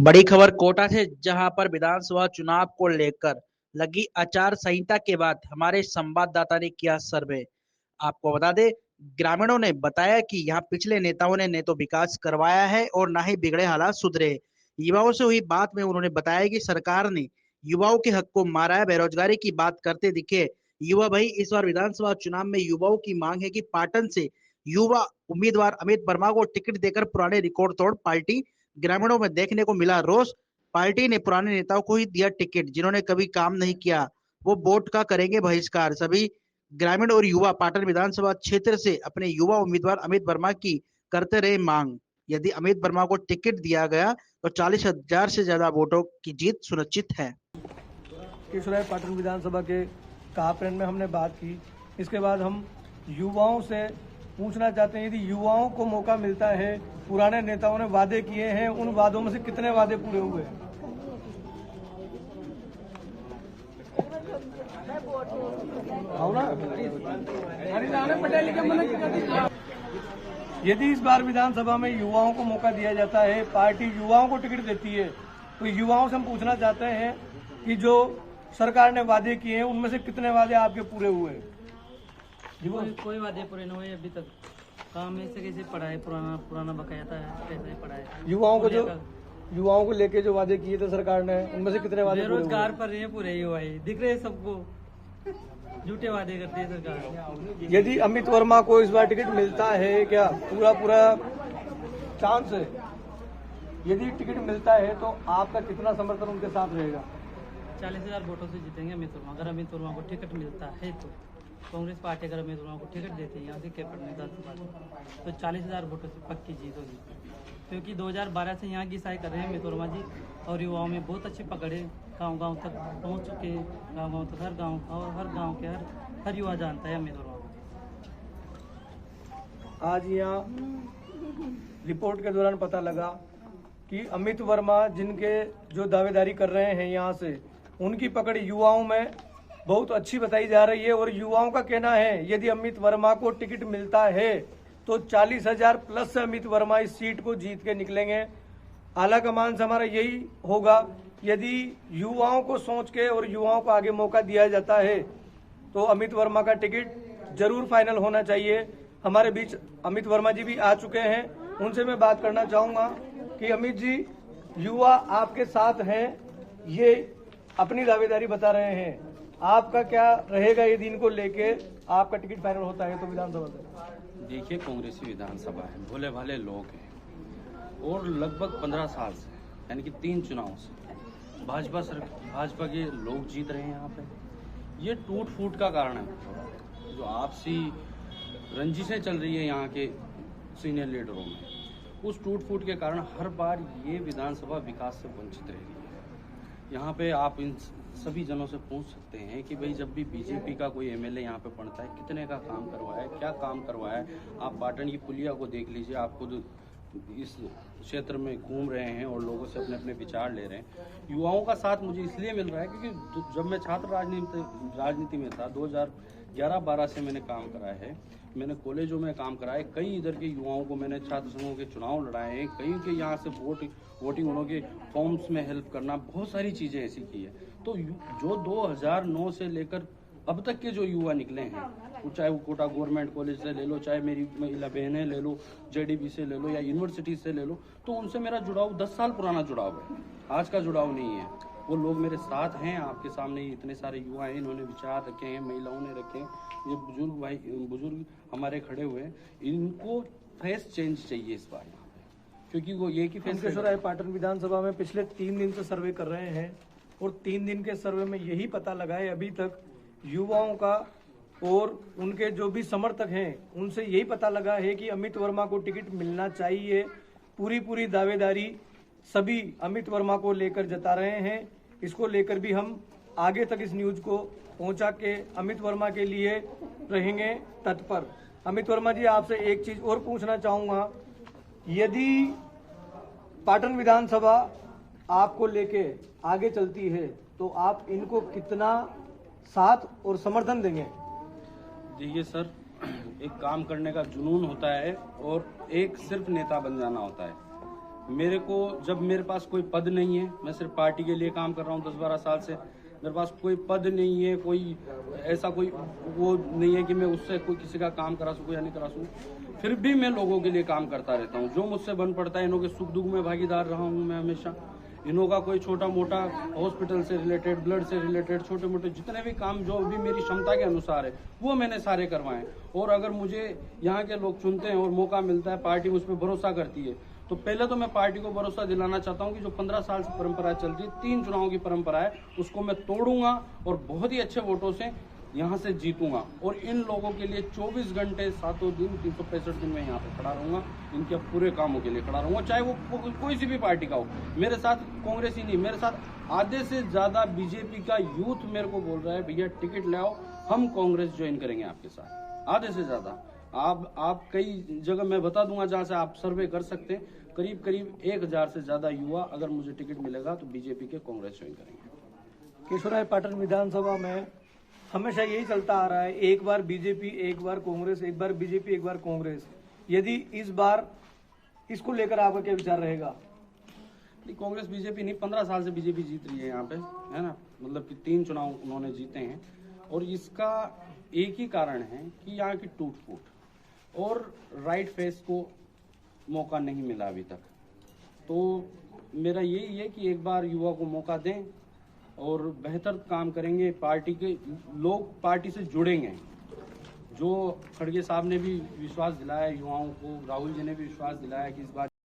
बड़ी खबर कोटा से, जहां पर विधानसभा चुनाव को लेकर लगी आचार संहिता के बाद हमारे संवाददाता ने किया सर्वे। आपको बता दें, ग्रामीणों ने बताया कि यहाँ पिछले नेताओं ने न तो विकास करवाया है और ना ही बिगड़े हालात सुधरे। युवाओं से हुई बात में उन्होंने बताया कि सरकार ने युवाओं के हक को मारा है। बेरोजगारी की बात करते दिखे युवा भाई। इस बार विधानसभा चुनाव में युवाओं की मांग है कि पाटन से युवा उम्मीदवार अमित वर्मा को टिकट देकर पुराने रिकॉर्ड तोड़ पार्टी। ग्रामीणों में देखने को मिला रोष। पार्टी ने पुराने नेताओं को ही दिया टिकट जिन्होंने कभी काम नहीं किया, वो वोट का करेंगे बहिष्कार। सभी ग्रामीण और युवा पाटन विधानसभा क्षेत्र से अपने युवा उम्मीदवार अमित वर्मा की करते रहे मांग। यदि अमित वर्मा को टिकट दिया गया तो 40,000 से ज्यादा वोटों की जीत सुनिश्चित है। केशवराय पाटन विधानसभा के कापरेन में हमने बात की। इसके बाद हम युवाओं से पूछना चाहते हैं, यदि युवाओं को मौका मिलता है, पुराने नेताओं ने वादे किए हैं, उन वादों में से कितने वादे पूरे हुए हैं? यदि इस बार विधानसभा में युवाओं को मौका दिया जाता है, पार्टी युवाओं को टिकट देती है, तो युवाओं से हम पूछना चाहते हैं कि जो सरकार ने वादे किए हैं उनमें से कितने वादे आपके पूरे हुए? कोई वादे पूरे नहीं हुए अभी तक। काम ऐसे कैसे पड़ा है, पुराना बकाया था, कैसे पड़ा है। युवाओं को लेके जो वादे किए थे सरकार ने, उनमें से कितने वादे? बेरोजगार पर रहे पूरे युवा दिख रहे सबको, झूठे वादे करती है सरकार। यदि अमित वर्मा को इस बार टिकट मिलता है, क्या पूरा चांस है? यदि टिकट मिलता है तो आपका कितना समर्थन उनके साथ रहेगा? 40,000 वोटों से जीतेंगे अमित वर्मा। अगर अमित वर्मा को टिकट मिलता है तो कांग्रेस पार्टी अगर अमित वर्मा को टिकट देती है यहाँ से तो 40,000 वोटों से पक्की जीत होगी, क्योंकि 2012 से यहाँ की सहाय कर रहे हैं अमित वर्मा जी और युवाओं में बहुत अच्छी पकड़ है। गाँव तक पहुँच चुके हैं, गाँव तक हर गाँव और हर गाँव के हर युवा जानता है अमित वर्मा। आज यहाँ रिपोर्ट के दौरान पता लगा कि अमित वर्मा जिनके जो दावेदारी कर रहे हैं यहाँ से, उनकी पकड़ युवाओं में बहुत अच्छी बताई जा रही है। और युवाओं का कहना है यदि अमित वर्मा को टिकट मिलता है तो 40,000 प्लस से अमित वर्मा इस सीट को जीत के निकलेंगे। आला कमान से हमारा यही होगा, यदि युवाओं को सोच के और युवाओं को आगे मौका दिया जाता है तो अमित वर्मा का टिकट जरूर फाइनल होना चाहिए। हमारे बीच अमित वर्मा जी भी आ चुके हैं, उनसे मैं बात करना चाहूँगा कि अमित जी, युवा आपके साथ हैं, ये अपनी दावेदारी बता रहे हैं, आपका क्या रहेगा ये दिन को लेके? आपका टिकट फाइनल होता है तो विधानसभा से? देखिए, कांग्रेसी विधानसभा है, भोले भाले लोग हैं और लगभग 15 साल से, यानी कि 3 चुनाव से भाजपा के लोग जीत रहे हैं यहाँ पे। ये टूट फूट का कारण है, जो आपसी रंजिशें चल रही है यहाँ के सीनियर लीडरों में, उस टूट फूट के कारण हर बार ये विधानसभा विकास से वंचित रह रही है। यहाँ पे आप इन सभी जनों से पूछ सकते हैं कि भाई जब भी बीजेपी का कोई एमएलए यहाँ पे पड़ता है, कितने का काम करवाया है, क्या काम करवाया है। आप पाटन की पुलिया को देख लीजिए, आप खुद इस क्षेत्र में घूम रहे हैं और लोगों से अपने अपने विचार ले रहे हैं। युवाओं का साथ मुझे इसलिए मिल रहा है क्योंकि जब मैं छात्र राजनीति में था 2011-12 से मैंने काम करा है, मैंने कॉलेजों में काम करा है, कई इधर के युवाओं को मैंने छात्र संघों के चुनाव लड़ाए हैं, कई के यहाँ से वोटिंग उन्हों के फॉर्म्स में हेल्प करना, बहुत सारी चीज़ें ऐसी की है। तो जो 2009 से लेकर अब तक के जो युवा निकले हैं, चाहे वो कोटा गवर्नमेंट कॉलेज से ले लो, चाहे मेरी महिला बहनें ले लो, जेडीबी से ले लो या यूनिवर्सिटी से ले लो, तो उनसे मेरा जुड़ाव 10 साल पुराना जुड़ाव है, आज का जुड़ाव नहीं है। वो लोग मेरे साथ हैं। आपके सामने इतने सारे युवा हैं, इन्होंने विचार रखे हैं, महिलाओं ने रखे हैं, ये बुजुर्ग हमारे खड़े हुए हैं, इनको फेस चेंज चाहिए इस बार यहाँ पे, क्योंकि वो ये कि केशवराय पाटन विधानसभा में पिछले 3 दिन से सर्वे कर रहे हैं और 3 दिन के सर्वे में यही पता लगा है अभी तक युवाओं का और उनके जो भी समर्थक हैं उनसे यही पता लगा है कि अमित वर्मा को टिकट मिलना चाहिए। पूरी दावेदारी सभी अमित वर्मा को लेकर जता रहे हैं। इसको लेकर भी हम आगे तक इस न्यूज को पहुंचा के अमित वर्मा के लिए रहेंगे तत्पर। अमित वर्मा जी, आपसे एक चीज और पूछना चाहूंगा, यदि पाटन विधानसभा आपको लेके आगे चलती है तो आप इनको कितना साथ और समर्थन देंगे? देखिए सर, एक काम करने का जुनून होता है और एक सिर्फ नेता बन जाना होता है। मेरे को जब मेरे पास कोई पद नहीं है, मैं सिर्फ पार्टी के लिए काम कर रहा हूँ 10-12 साल से, मेरे पास कोई पद नहीं है, कोई ऐसा कोई वो नहीं है कि मैं उससे कोई किसी का काम करा सकूँ या नहीं करा सकूँ, फिर भी मैं लोगों के लिए काम करता रहता हूँ। जो मुझसे बन पड़ता है, इन्हों के सुख दुख में भागीदार रहा हूँ मैं हमेशा। इन्हों का कोई छोटा मोटा हॉस्पिटल से रिलेटेड, ब्लड से रिलेटेड, छोटे मोटे जितने भी काम जो भी मेरी क्षमता के अनुसार है वो मैंने सारे करवाए। और अगर मुझे यहाँ के लोग चुनते हैं और मौका मिलता है, पार्टी मुझ पर भरोसा करती है, तो पहले तो मैं पार्टी को भरोसा दिलाना चाहता हूँ कि जो 15 साल से परंपरा चल रही है, 3 चुनावों की परंपरा है, उसको मैं तोड़ूंगा और बहुत ही अच्छे वोटों से यहाँ से जीतूंगा। और इन लोगों के लिए 24 घंटे 7 दिन 365 दिन में यहाँ पे खड़ा रहूंगा, इनके पूरे कामों के लिए खड़ा रहूंगा, चाहे वो कोई सी भी पार्टी का हो। मेरे साथ कांग्रेस ही नहीं, मेरे साथ आधे से ज्यादा बीजेपी का यूथ मेरे को बोल रहा है भैया टिकट ले आओ, हम कांग्रेस ज्वाइन करेंगे आपके साथ। आधे से ज्यादा आप कई जगह मैं बता दूंगा जहाँ से आप सर्वे कर सकते हैं, करीब 1000 से ज्यादा युवा अगर मुझे टिकट मिलेगा तो बीजेपी के कांग्रेस ज्वाइन करेंगे। केशवराय पाटन विधानसभा में हमेशा यही चलता आ रहा है, एक बार बीजेपी, एक बार कांग्रेस, एक बार बीजेपी, एक बार कांग्रेस। यदि इस बार इसको लेकर आपका क्या विचार रहेगा? नहीं, कांग्रेस बीजेपी नहीं, 15 साल से बीजेपी जीत रही है यहाँ पे, है ना। मतलब कि 3 चुनाव उन्होंने जीते हैं और इसका एक ही कारण है कि यहाँ की टूट फूट और राइट फेस को मौका नहीं मिला अभी तक। तो मेरा यही है कि एक बार युवा को मौका दें और बेहतर काम करेंगे, पार्टी के लोग पार्टी से जुड़ेंगे। जो खड़गे साहब ने भी विश्वास दिलाया युवाओं को, राहुल जी ने भी विश्वास दिलाया कि इस बार